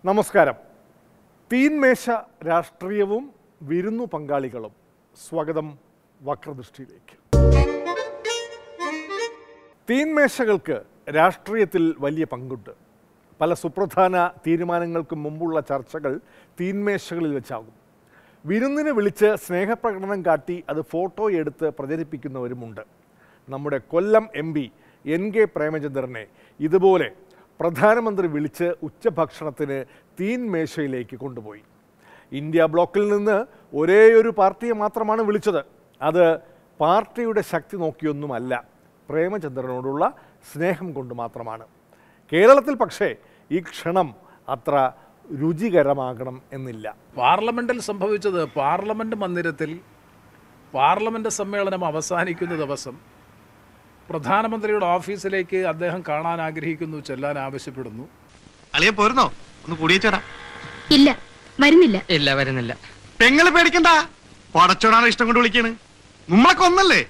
നമസ്കാരം. തീൻമേശ രാഷ്ട്രീയവും വിരുന്നു പങ്കാളികളും. സ്വാഗതം വക്രദൃഷ്ടിയിലേക്ക്. തീൻമേശകൾക്ക് രാഷ്ട്രീയത്തിൽ വലിയ പങ്കുണ്ട്. പല സുപ്രധാന തീരുമാനങ്ങൾക്ക് മുമ്പുള്ള ചർച്ചകൾ തീൻമേശകളിൽ വെച്ചാകും. വിരുന്നിന് വിളിച്ച് സ്നേഹപ്രകടനം കാട്ടി അത് ഫോട്ടോ എടുത്ത് പ്രചരിപ്പിക്കുന്നവരുമുണ്ട്. നമ്മുടെ കൊല്ലം MP NK പ്രേമചന്ദ്രനെ ഇതുപോലെ പ്രധാനമന്ത്രി വിളിച്ച് ഉച്ചഭക്ഷണത്തിന് തീൻമേശയിലേക്ക് കൊണ്ടുപോയി. ഇന്ത്യ ബ്ലോക്കിൽ നിന്ന് ഒരേയൊരു പാർട്ടിയെ മാത്രമാണ് വിളിച്ചത്. അത് പാർട്ടിയുടെ ശക്തി നോക്കിയൊന്നുമല്ല, പ്രേമചന്ദ്രനോടുള്ള സ്നേഹം കൊണ്ട് മാത്രമാണ്. കേരളത്തിൽ പക്ഷേ ഈ ക്ഷണം അത്ര രുചികരമാകണം എന്നില്ല. പാർലമെൻറ്റിൽ സംഭവിച്ചത്, പാർലമെൻറ്റ് മന്ദിരത്തിൽ പാർലമെൻറ്റ് സമ്മേളനം അവസാനിക്കുന്ന ദിവസം പ്രധാനമന്ത്രിയുടെ ഓഫീസിലേക്ക് അദ്ദേഹം കാണാൻ ആഗ്രഹിക്കുന്നു, ചെല്ലാൻ ആവശ്യപ്പെടുന്നു. അളിയെ പോരുന്നോ? ഒന്ന് കൂടിയേച്ചേടാ. ഇല്ല, വരുന്നില്ല. ഇല്ല, വരുന്നില്ല. പെങ്ങള് പേടിക്കണ്ട, പടച്ചോടാണ് ഇഷ്ടം കൊണ്ട് വിളിക്കാണ്. നമ്മളൊക്കെ ഒന്നല്ലേ.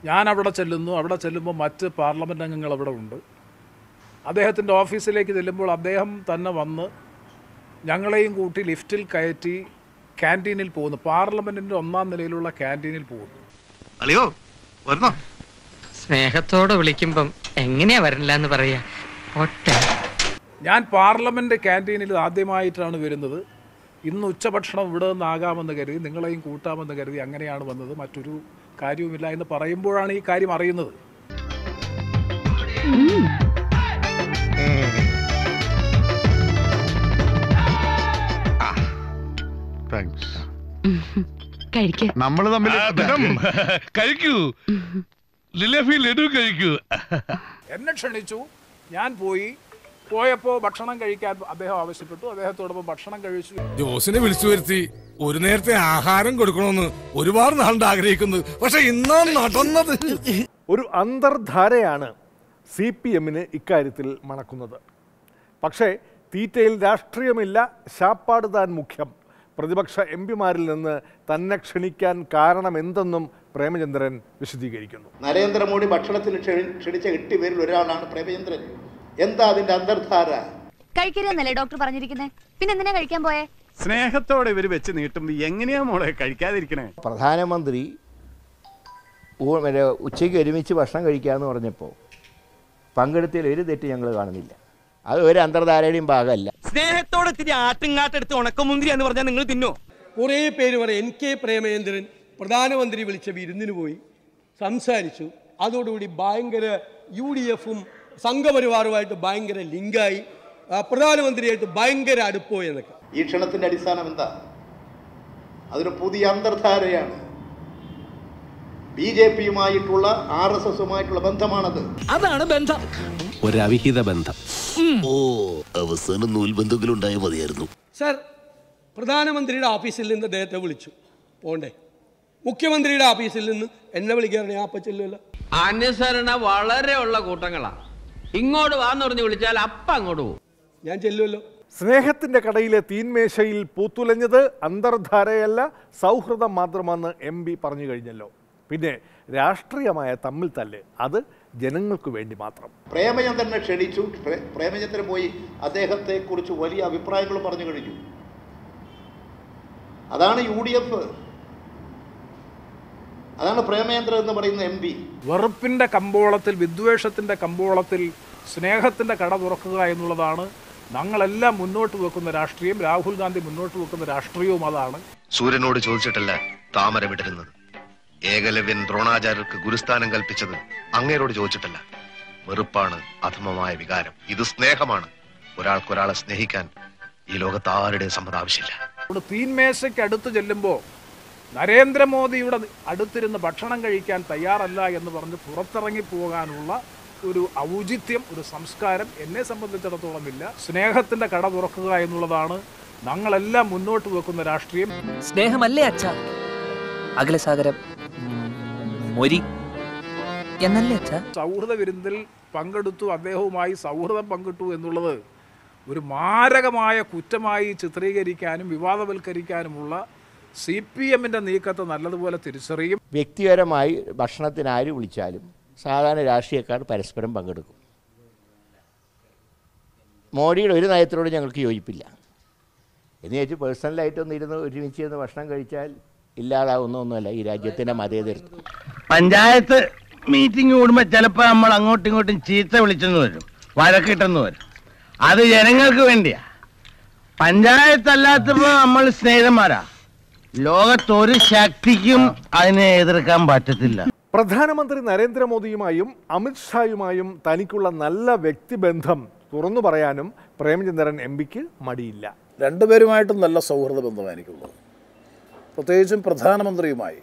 ഞാൻ അവിടെ ചെല്ലുന്നു. അവിടെ ചെല്ലുമ്പോൾ മറ്റ് പാർലമെൻറ്റ് അംഗങ്ങൾ അവിടെ ഉണ്ട്. അദ്ദേഹത്തിൻ്റെ ഓഫീസിലേക്ക് ചെല്ലുമ്പോൾ അദ്ദേഹം തന്നെ വന്ന് ഞങ്ങളെയും കൂട്ടി ലിഫ്റ്റിൽ കയറ്റി ക്യാൻറ്റീനിൽ പോകുന്നു. പാർലമെൻറ്റിൻ്റെ 1ാം നിലയിലുള്ള ക്യാൻറ്റീനിൽ പോകുന്നു. അളിയോ വരുന്നോ? സ്നേഹത്തോടെ വിളിക്കുമ്പം എങ്ങനെയാ വരില്ല എന്ന് പറയാ. ഞാൻ പാർലമെൻറ്റ് ക്യാൻറ്റീനിൽ ആദ്യമായിട്ടാണ് വരുന്നത്. ഇന്ന് ഉച്ചഭക്ഷണം ഇവിടെ നിന്നാകാമെന്ന് കരുതി, നിങ്ങളെയും കൂട്ടാമെന്ന് കരുതി അങ്ങനെയാണ് വന്നത്. മറ്റൊരു കാര്യവുമില്ല എന്ന് പറയുമ്പോഴാണ് ഈ കാര്യം അറിയുന്നത്. നമ്മള് തമ്മിൽ കഴിക്കൂ, ലഡു കഴിക്കൂ. എന്നെ ക്ഷണിച്ചു, ഞാൻ പോയപ്പോൾ ഭക്ഷണം കഴിക്കാൻ അദ്ദേഹം ആവശ്യപ്പെട്ടു. അദ്ദേഹത്തോടൊപ്പം ഭക്ഷണം കഴിച്ചു. ജോസിനെ വിളിച്ചു വരുത്തി ഒരു നേരത്തെ ആഹാരം കൊടുക്കണമെന്ന് ഒരുപാട് നാളുണ്ട് ആഗ്രഹിക്കുന്നത്. പക്ഷെ ഇന്നാണ് നടന്നത്. ഒരു അന്തർധാരയാണ് CPMന് ഇക്കാര്യത്തിൽ മണക്കുന്നത്. പക്ഷേ തീറ്റയിൽ രാഷ്ട്രീയമില്ല, ശാപ്പാട് താൻ മുഖ്യം. പ്രതിപക്ഷ MPമാരിൽ നിന്ന് തന്നെ ക്ഷണിക്കാൻ കാരണം എന്തെന്നും പ്രേമചന്ദ്രൻ വിശദീകരിക്കുന്നു. നരേന്ദ്രമോദി ഭക്ഷണത്തിന് ക്ഷണിച്ച 8 പേരിൽ ഒരാളാണ് പ്രേമചന്ദ്രൻ. എന്താ അതിന്റെ അന്തർധാര? കഴിക്കരുതെന്നല്ലേ ഡോക്ടർ പറഞ്ഞിരിക്കുന്നത്? പിന്നെ എന്തിനാ കഴിക്കാൻ പോയേ? സ്നേഹത്തോടെ ഇവര് വെച്ച് നീട്ടുമ്പോ എങ്ങനെയാ മോളെ കഴിക്കാതിരിക്കണേ? പ്രധാനമന്ത്രി ഉച്ചയ്ക്ക് ഒരുമിച്ച് ഭക്ഷണം കഴിക്കാമെന്ന് പറഞ്ഞപ്പോൾ പങ്കെടുത്തതിൽ ഒരു തെറ്റ് ഞങ്ങൾ കാണുന്നില്ല. അത് ഒരു അന്തർധാരയുടെയും ഭാഗമല്ല. സ്നേഹത്തോടെ തിരി ആട്ടുങ്ങാട്ടെടുത്ത് ഉണക്കമുന്തിരി എന്ന് പറഞ്ഞാൽ നിങ്ങൾ തിന്നോ? കുറേ പേര് പറയും NK പ്രേമചന്ദ്രൻ പ്രധാനമന്ത്രി വിളിച്ച വിരുന്നിന് പോയി സംസാരിച്ചു, അതോടുകൂടി ഭയങ്കര UDFും സംഘപരിവാറുമായിട്ട് ഭയങ്കര ലിങ്കായി, പ്രധാനമന്ത്രിയായിട്ട് ഭയങ്കര അടുപ്പോയി എന്നൊക്കെ. ഈ ക്ഷണത്തിന്റെ അടിസ്ഥാനം എന്താ? അതൊരു പുതിയ അന്തർധാരയാണ്. BJPയുമായിട്ടുള്ള RSSുമായിട്ടുള്ള ബന്ധമാണത്. അതാണ് ബന്ധം, ഒരു അവിഹിത ബന്ധം. അവസാനം നൂൽബന്ധങ്ങൾ ഉണ്ടായാൽ മതിയായിരുന്നു. സർ, പ്രധാനമന്ത്രിയുടെ ഓഫീസിൽ നിന്ന് അദ്ദേഹത്തെ വിളിച്ചു, പോണ്ടേ? മുഖ്യമന്ത്രിയുടെ ഓഫീസിൽ നിന്ന് എന്നെ വിളിക്കാറുണ്ട്, ഞാൻ അപ്പം ചെല്ലുമല്ലോ. അനുസരണ വളരെ ഉള്ള കൂട്ടങ്ങളാ. ഇങ്ങോട്ട് വാന്ന് പറഞ്ഞ് വിളിച്ചാൽ അപ്പം അങ്ങോട്ട് പോകും, ഞാൻ ചെല്ലുമല്ലോ. സ്നേഹത്തിൻ്റെ കടയിലെ തീൻമേശയിൽ പൂത്തുലഞ്ഞത് അന്തർധാരയല്ല, സൗഹൃദം മാത്രമെന്ന് MP പറഞ്ഞു കഴിഞ്ഞല്ലോ. പിന്നെ രാഷ്ട്രീയമായ തമ്മിൽ തല്ല്, അത് ജനങ്ങൾക്ക് വേണ്ടി മാത്രം. പ്രേമചന്ദ്രനെ ക്ഷണിച്ചു, പ്രേമചന്ദ്രൻ പോയി അദ്ദേഹത്തെ കുറിച്ച് വലിയ അഭിപ്രായങ്ങളും പറഞ്ഞു കഴിഞ്ഞു. അതാണ് UDF, അതാണ് പ്രേമചന്ദ്രൻ എന്ന് പറയുന്ന MP. വെറുപ്പിൻ്റെ കമ്പോളത്തിൽ, വിദ്വേഷത്തിൻ്റെ കമ്പോളത്തിൽ സ്നേഹത്തിൻ്റെ കട തുറക്കുക എന്നുള്ളതാണ് ഞങ്ങളെല്ലാം മുന്നോട്ട് വെക്കുന്ന രാഷ്ട്രീയം. രാഹുൽ ഗാന്ധി മുന്നോട്ട് വെക്കുന്ന രാഷ്ട്രീയവും അതാണ്. സൂര്യനോട് ചോദിച്ചിട്ടല്ല താമര വിടരുന്നത്. ഏകലവ്യൻ ദ്രോണാചാര്യർക്ക് ഗുരുസ്ഥാനം കൽപ്പിച്ചത് അങ്ങേരോട് ചോദിച്ചിട്ടല്ല. വെറുപ്പാണ് അധമമായ വികാരം, ഇത് സ്നേഹമാണ്. ഒരാൾക്കൊരാളെ സ്നേഹിക്കാൻ ഈ ലോകത്ത് ആരുടെയും സമ്മതം ആവശ്യമില്ല. തീൻമേശയ്ക്ക് അടുത്ത് ചെല്ലുമ്പോൾ നരേന്ദ്രമോദിയുടെ അടുത്തിരുന്ന് ഭക്ഷണം കഴിക്കാൻ തയ്യാറല്ല എന്ന് പറഞ്ഞ് പുറത്തിറങ്ങി പോകാനുള്ള ഒരു ഔചിത്യം, ഒരു സംസ്കാരം എന്നെ സംബന്ധിച്ചിടത്തോളം ഇല്ല. സ്നേഹത്തിൻ്റെ കട തുറക്കുക എന്നുള്ളതാണ് ഞങ്ങളെല്ലാം മുന്നോട്ട് വെക്കുന്ന രാഷ്ട്രീയം. സ്നേഹമല്ലേ അച്ഛാ അഖിലസാഗരം മൊരി എന്നല്ലേ അച്ഛാ? സൗഹൃദ വിരുന്നിൽ പങ്കെടുത്തു, അദ്ദേഹവുമായി സൗഹൃദം പങ്കിട്ടു എന്നുള്ളത് ഒരു മാരകമായ കുറ്റമായി ചിത്രീകരിക്കാനും വിവാദവൽക്കരിക്കാനുമുള്ള CPMന്റെ നീക്കത്തെ നല്ലതുപോലെ തിരിച്ചറിയും. വ്യക്തിപരമായി ഭക്ഷണത്തിന് ആര് വിളിച്ചാലും സാധാരണ രാഷ്ട്രീയക്കാർ പരസ്പരം പങ്കെടുക്കും. മോഡിയുടെ ഒരു നയത്തിനോട് ഞങ്ങൾക്ക് യോജിപ്പില്ല. എന്ന് വെച്ച് പേഴ്സണലായിട്ടൊന്നും ഇരുന്ന് ഒരുമിച്ച് ഇരുന്ന് ഭക്ഷണം കഴിച്ചാൽ ഇല്ലാതാവുന്നൊന്നുമല്ല ഈ രാജ്യത്തിൻ്റെ മതേതരത്വം. പഞ്ചായത്ത് മീറ്റിംഗ് കൂടുമ്പോൾ ചിലപ്പോൾ നമ്മൾ അങ്ങോട്ടും ഇങ്ങോട്ടും ചീത്ത വിളിച്ചെന്ന് വരും, വഴക്കിട്ടെന്ന് വരും. അത് ജനങ്ങൾക്ക് വേണ്ടിയാ. പഞ്ചായത്തല്ലാത്തപ്പോൾ നമ്മൾ സ്നേഹിതന്മാരാ. ലോകത്തൊരു ശക്തിക്കും അതിനെ എതിർക്കാൻ പറ്റത്തില്ല. പ്രധാനമന്ത്രി നരേന്ദ്രമോദിയുമായും അമിത്ഷായുമായും തനിക്കുള്ള നല്ല വ്യക്തിബന്ധം തുറന്നു പറയാനും പ്രേമചന്ദ്രൻ എംപിക്ക് മടിയില്ല. രണ്ടുപേരുമായിട്ടും നല്ല സൗഹൃദ ബന്ധമാണ് എനിക്കുള്ളത്, പ്രത്യേകിച്ചും പ്രധാനമന്ത്രിയുമായി.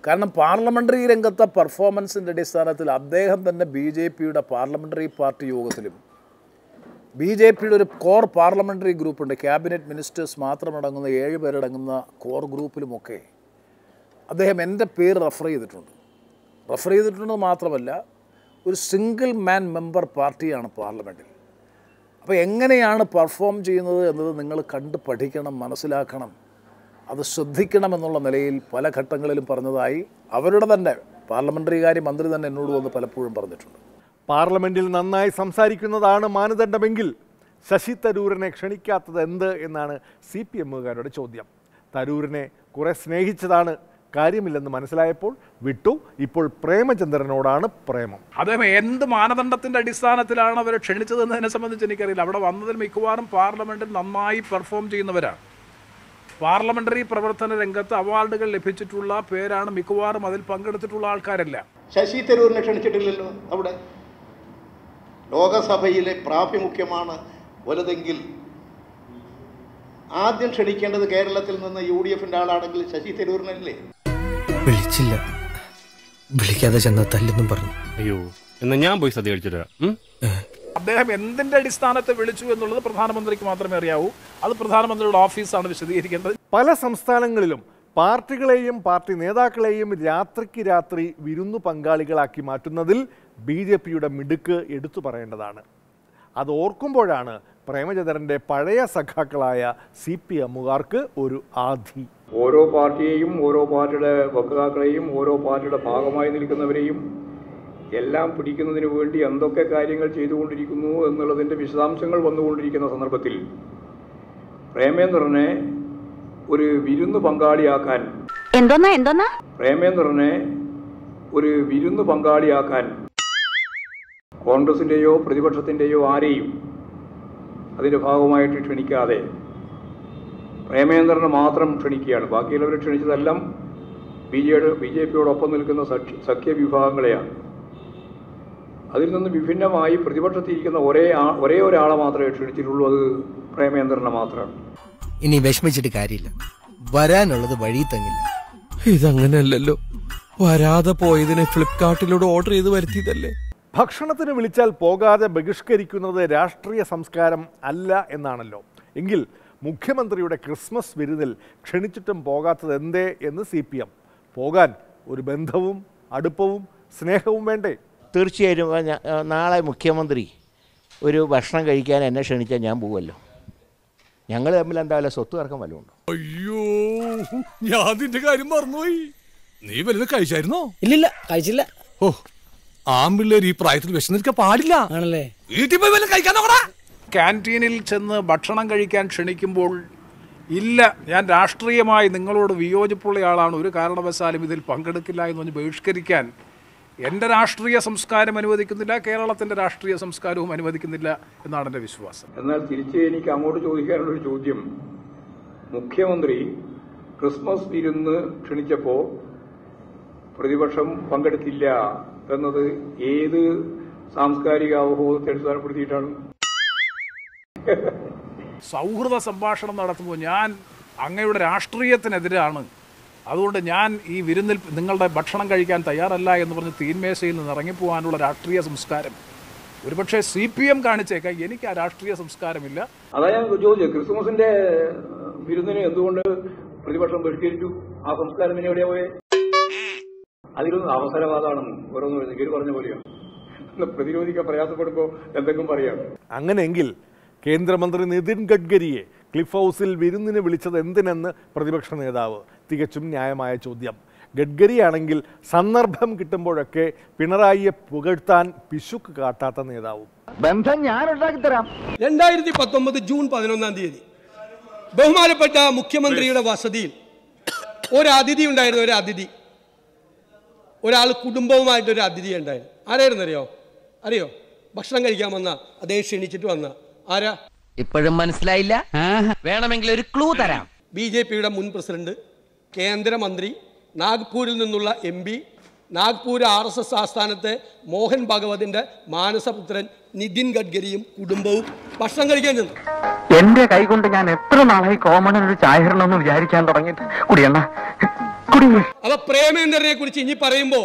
കാരണം പാർലമെൻ്ററി രംഗത്തെ പെർഫോമൻസിൻ്റെ അടിസ്ഥാനത്തിൽ അദ്ദേഹം തന്നെ BJPയുടെ പാർലമെൻ്ററി പാർട്ടി യോഗത്തിലും BJPയുടെ ഒരു കോർ പാർലമെൻ്ററി ഗ്രൂപ്പുണ്ട്, ക്യാബിനറ്റ് മിനിസ്റ്റേഴ്സ് മാത്രമടങ്ങുന്ന 7 പേരടങ്ങുന്ന കോർ ഗ്രൂപ്പിലുമൊക്കെ അദ്ദേഹം എൻ്റെ പേര് റെഫർ ചെയ്തിട്ടുണ്ടെന്ന് മാത്രമല്ല ഒരു സിംഗിൾ മാൻ മെമ്പർ പാർട്ടിയാണ് പാർലമെൻറ്റിൽ. അപ്പോൾ എങ്ങനെയാണ് പെർഫോം ചെയ്യുന്നത് എന്നത് നിങ്ങൾ കണ്ട് പഠിക്കണം, മനസ്സിലാക്കണം, അത് ശ്രദ്ധിക്കണം എന്നുള്ള നിലയിൽ പല ഘട്ടങ്ങളിലും പറഞ്ഞതായി അവരുടെ തന്നെ പാർലമെൻ്ററി കാര്യ മന്ത്രി തന്നെ എന്നോട് വന്ന് പലപ്പോഴും പറഞ്ഞിട്ടുണ്ട്. പാർലമെന്റിൽ നന്നായി സംസാരിക്കുന്നതാണ് മാനദണ്ഡമെങ്കിൽ ശശി തരൂരിനെ ക്ഷണിക്കാത്തത് എന്ത് എന്നാണ് CPMകാരുടെ ചോദ്യം. തരൂരിനെ കുറെ സ്നേഹിച്ചതാണ്, കാര്യമില്ലെന്ന് മനസ്സിലായപ്പോൾ വിട്ടു. ഇപ്പോൾ പ്രേമചന്ദ്രനോടാണ് പ്രേമം. അദ്ദേഹം എന്ത് മാനദണ്ഡത്തിൻ്റെ അടിസ്ഥാനത്തിലാണ് അവരെ ക്ഷണിച്ചതെന്നതിനെ സംബന്ധിച്ച് എനിക്കറിയില്ല. അവിടെ വന്നതിൽ മിക്കവാറും പാർലമെൻറ്റിൽ നന്നായി പെർഫോം ചെയ്യുന്നവരാണ്. പാർലമെൻ്ററി പ്രവർത്തന രംഗത്ത് അവാർഡുകൾ ലഭിച്ചിട്ടുള്ള പേരാണ് മിക്കവാറും അതിൽ പങ്കെടുത്തിട്ടുള്ള ആൾക്കാരല്ല. ശശി തരൂരിനെ ക്ഷണിച്ചിട്ടില്ലല്ലോ. അവിടെ ലോകസഭയിലെ പ്രാഭിമുഖ്യമാണ് വലുതെങ്കിൽ ആദ്യം ക്ഷണിക്കേണ്ടത് കേരളത്തിൽ നിന്ന് UDFന്റെ ആളാണെങ്കിൽ ശശി തരൂരിനല്ലേ? വിളിച്ചില്ല, വിളിക്കാതെ ചെന്ന തല്ലെന്നും പറഞ്ഞു. അയ്യോ, എന്നാ ഞാൻ പോയി സദ്യ കഴിച്ചിട്ട്. അദ്ദേഹം എന്തിന്റെ അടിസ്ഥാനത്തിൽ വിളിച്ചു എന്നുള്ളത് പ്രധാനമന്ത്രിക്ക് മാത്രമേ അറിയാവൂ. അത് പ്രധാനമന്ത്രിയുടെ ഓഫീസാണ് വിശദീകരിക്കേണ്ടത്. പല സംസ്ഥാനങ്ങളിലും പാർട്ടികളെയും പാർട്ടി നേതാക്കളെയും രാത്രിക്ക് രാത്രി വിരുന്നു പങ്കാളികളാക്കി മാറ്റുന്നതിൽ BJPയുടെ മിടുക്ക് എടുത്തു പറയേണ്ടതാണ്. അത് ഓർക്കുമ്പോഴാണ് പ്രേമചന്ദ്രന്റെ പഴയ സഖാക്കളായ CPMകാർക്ക് ഒരു ആധി. ഓരോ പാർട്ടിയെയും ഓരോ പാർട്ടിയുടെ വക്താക്കളെയും ഓരോ പാർട്ടിയുടെ ഭാഗമായി നിൽക്കുന്നവരെയും എല്ലാം പിടിക്കുന്നതിന് വേണ്ടി എന്തൊക്കെ കാര്യങ്ങൾ ചെയ്തുകൊണ്ടിരിക്കുന്നു എന്നുള്ളതിൻ്റെ വിശദാംശങ്ങൾ വന്നുകൊണ്ടിരിക്കുന്ന സന്ദർഭത്തിൽ പ്രേമേന്ദ്രനെ ഒരു വിരുന്ന് പങ്കാളിയാക്കാൻ പ്രേമേന്ദ്രനെ ഒരു വിരുന്ന് പങ്കാളിയാക്കാൻ കോൺഗ്രസിൻ്റെയോ പ്രതിപക്ഷത്തിൻ്റെയോ ആരെയും അതിൻ്റെ ഭാഗമായിട്ട് ക്ഷണിക്കാതെ പ്രേമേന്ദ്രനെ മാത്രം ക്ഷണിക്കുകയാണ്. ബാക്കിയുള്ളവരെ ക്ഷണിച്ചതെല്ലാം BJPയോടൊപ്പം നിൽക്കുന്ന സഖ്യവിഭാഗങ്ങളെയാണ്. അതിൽ നിന്ന് വിഭിന്നമായി പ്രതിപക്ഷത്തിരിക്കുന്ന ഒരേ ഒരാളെ മാത്രമേ ക്ഷണിച്ചിട്ടുള്ളൂ, അത് പ്രേമേന്ദ്രനെ മാത്രമാണ്. ഇനി വിഷമിച്ചിട്ട് കാര്യമില്ല, വരാനുള്ളത് വഴി തങ്ങില്ല. ഇതങ്ങനെയല്ലല്ലോ, വരാതെ പോയതിനെ ഫ്ലിപ്കാർട്ടിലൂടെ ഓർഡർ ചെയ്ത് വരുത്തിയതല്ലേ. ഭക്ഷണത്തിന് വിളിച്ചാൽ പോകാതെ ബഹിഷ്കരിക്കുന്നത് രാഷ്ട്രീയ സംസ്കാരം അല്ല എന്നാണല്ലോ. എങ്കിൽ മുഖ്യമന്ത്രിയുടെ ക്രിസ്മസ് വിരുന്നിൽ ക്ഷണിച്ചിട്ടും പോകാത്തത് എന്തേ എന്ന് CPM. പോകാൻ ഒരു ബന്ധവും അടുപ്പവും സ്നേഹവും വേണ്ടേ? തീർച്ചയായും നാളെ മുഖ്യമന്ത്രി ഒരു ഭക്ഷണം കഴിക്കാൻ എന്നെ ക്ഷണിച്ചാൽ ഞാൻ പോവുമല്ലോ. ഞങ്ങൾ തമ്മിൽ എന്താ വല്ല സ്വത്ത് തർക്കം വല്ലതും ഉണ്ടോ? അയ്യോ, ഞാൻ നിന്റെ കാര്യം മറന്നുപോയി. നീ വലുത് കഴിച്ചായിരുന്നോ? ഇല്ലില്ല, കഴിച്ചില്ല. ഓ, ആമ്പിള്ളേർ ഈ പ്രായത്തിൽ വിശന്നിരിക്കാൻ പാടില്ല ആണല്ലേ. വീട്ടിൽ പോയി വല്ല കഴിക്കാൻ നോക്കടാ. ക്യാൻറ്റീനിൽ ചെന്ന് ഭക്ഷണം കഴിക്കാൻ ക്ഷണിക്കുമ്പോൾ ഇല്ല, ഞാൻ രാഷ്ട്രീയമായി നിങ്ങളോട് വിയോജിപ്പുള്ള ആളാണ്, ഒരു കാരണവശാലും ഇതിൽ പങ്കെടുക്കില്ല എന്ന് പറഞ്ഞ് ബഹിഷ്കരിക്കാൻ എൻ്റെ രാഷ്ട്രീയ സംസ്കാരം അനുവദിക്കുന്നില്ല, കേരളത്തിൻ്റെ രാഷ്ട്രീയ സംസ്കാരവും അനുവദിക്കുന്നില്ല എന്നാണ് എൻ്റെ വിശ്വാസം. എന്നാൽ തിരിച്ച് എനിക്ക് അങ്ങോട്ട് ചോദിക്കാനുള്ളൊരു ചോദ്യം, മുഖ്യമന്ത്രി ക്രിസ്മസ് വിരുന്ന് ക്ഷണിച്ചപ്പോൾ പ്രതിപക്ഷം പങ്കെടുത്തില്ല എന്നത് ഏത് സാംസ്കാരിക അവബോധത്തെ അടിസ്ഥാനപ്പെടുത്തിയിട്ടാണ്? സൗഹൃദ സംഭാഷണം നടത്തുമ്പോൾ ഞാൻ അങ്ങയുടെ രാഷ്ട്രീയത്തിനെതിരാണ്, അതുകൊണ്ട് ഞാൻ ഈ വിരുന്നിൽ നിങ്ങളുടെ ഭക്ഷണം കഴിക്കാൻ തയ്യാറല്ല എന്ന് പറഞ്ഞ് തീന്മേശയിൽ നിന്ന് ഇറങ്ങിപ്പോകാനുള്ള രാഷ്ട്രീയ സംസ്കാരം ഒരുപക്ഷെ CPM കാണിച്ചേക്കാം. എനിക്ക് ആ രാഷ്ട്രീയ സംസ്കാരമില്ല. അതാ ഞാൻ ചോദിച്ചത്, ക്രിസ്മസിന്റെ വിരുന്നിന് എന്തുകൊണ്ട് പ്രതിപക്ഷം ബഹിഷ്കരിച്ചു? ആ സംസ്കാരം പിന്നെ എവിടെയാ പോയെ? അതിലൊന്നും അവസരവാദമാണെന്നും ഓരോന്നും ഇവർ പറഞ്ഞ പോലെയാണ്. പ്രതിരോധിക്കാൻ പ്രയാസപ്പെടുമ്പോൾ എന്തെങ്കിലും പറയാം. അങ്ങനെയെങ്കിൽ കേന്ദ്രമന്ത്രി നിതിൻ ഗഡ്കരിയെ ക്ലിഫ് ഹൗസിൽ വിരുന്നിന് വിളിച്ചത് എന്തിനെന്ന് പ്രതിപക്ഷ നേതാവ്. തികച്ചും ന്യായമായ ചോദ്യം. ഗഡ്കരിയാണെങ്കിൽ സന്ദർഭം കിട്ടുമ്പോഴൊക്കെ പിണറായിയെ പുകഴ്ത്താൻ പിശുക്ക് കാട്ടാത്ത നേതാവും. ബന്ധം ഞാൻ ഉണ്ടാക്കി തരാം. 2019 ജൂൺ 11 ബഹുമാനപ്പെട്ട മുഖ്യമന്ത്രിയുടെ വസതിയിൽ ഒരു അതിഥി ഉണ്ടായിരുന്നു. ഒരു അതിഥി, ഒരാൾ കുടുംബവുമായിട്ടൊരു അതിഥി ഉണ്ടായിരുന്നു. ആരായിരുന്നു അറിയോ? ഭക്ഷണം കഴിക്കാൻ വന്ന അദ്ദേഹം ക്ഷണിച്ചിട്ട് വന്ന ആരാ? ഇപ്പോഴും മനസ്സിലായില്ല? വേണമെങ്കിൽ ഒരു ക്ലൂ തരാം. BJPയുടെ മുൻ പ്രസിഡന്റ്, കേന്ദ്രമന്ത്രി, നാഗ്പൂരിൽ നിന്നുള്ള MP, നാഗ്പൂർ RSS ആസ്ഥാനത്തെ മോഹൻ ഭഗവതിന്റെ മാനസപുത്രൻ നിതിൻ ഗഡ്കരിയും കുടുംബവും ഭക്ഷണം കഴിക്കാൻ ചെന്നു. എന്റെ കൈകൊണ്ട് ഞാൻ എത്ര നാളായി കോമണൻ ഒരു ചായ ഇടണമെന്ന് വിചാരിക്കാൻ തുടങ്ങിയിട്ട് അപ്പൊ പ്രേമേന്ദ്രനെ കുറിച്ച് ഇനി പറയുമ്പോ,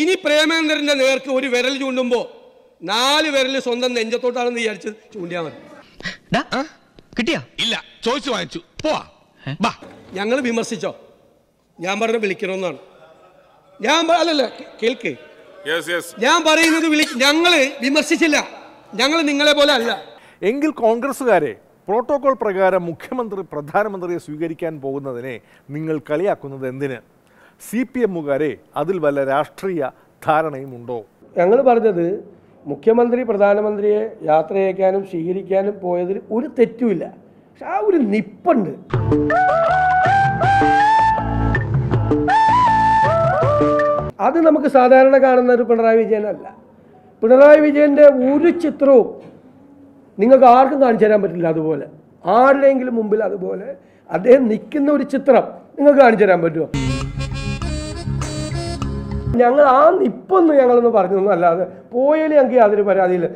ഇനി പ്രേമേന്ദ്രന്റെ നേർക്ക് ഒരു വിരൽ ചൂണ്ടുമ്പോ 4 വിരൽ സ്വന്തം നെഞ്ചത്തോട്ടാണെന്ന് വിചാരിച്ച് ചൂണ്ടിയാ മതി. കിട്ടിയാ? ഇല്ല, ചോദിച്ചു വാങ്ങിച്ചു. പോവാ. ഞങ്ങൾ വിമർശിച്ചോ? ഞാൻ പറഞ്ഞ വിളിക്കണമെന്നാണ്. അല്ലല്ല, കേൾക്ക്. ഞാൻ പറയുന്നത് ഞങ്ങള് വിമർശിച്ചില്ല. ഞങ്ങൾ നിങ്ങളെ പോലെ അല്ല. എങ്കിൽ കോൺഗ്രസ്സുകാരെ പ്രോട്ടോകോൾ പ്രകാരം മുഖ്യമന്ത്രി പ്രധാനമന്ത്രിയെ സ്വീകരിക്കാൻ പോകുന്നതിനെ നിങ്ങൾ കളിയാക്കുന്നത് എന്തിന്? CPMകാരെ അതിൽ വല്ല രാഷ്ട്രീയ ധാരണയും ഉണ്ടോ? ഞങ്ങൾ പറഞ്ഞത് മുഖ്യമന്ത്രി പ്രധാനമന്ത്രിയെ യാത്രയക്കാനും സ്വീകരിക്കാനും പോയതിൽ ഒരു തെറ്റുമില്ല. പക്ഷെ ആ ഒരു നിപ്പുണ്ട്. അത് നമുക്ക് സാധാരണ കാണുന്ന ഒരു പിണറായി വിജയനല്ല. പിണറായി വിജയൻ്റെ ഒരു ചിത്രവും നിങ്ങൾക്ക് ആർക്കും കാണിച്ചു തരാൻ പറ്റില്ല. അതുപോലെ ആരുടെയെങ്കിലും മുമ്പിൽ അതുപോലെ അദ്ദേഹം നിൽക്കുന്ന ഒരു ചിത്രം നിങ്ങൾക്ക് കാണിച്ചു തരാൻ പറ്റുമോ? ഞങ്ങൾ ആ നിപ്പൊന്ന് ഞങ്ങളൊന്ന് പറഞ്ഞൊന്നും അല്ലാതെ പോയാലും ഞങ്ങൾക്ക് യാതൊരു പരാതിയില്ല.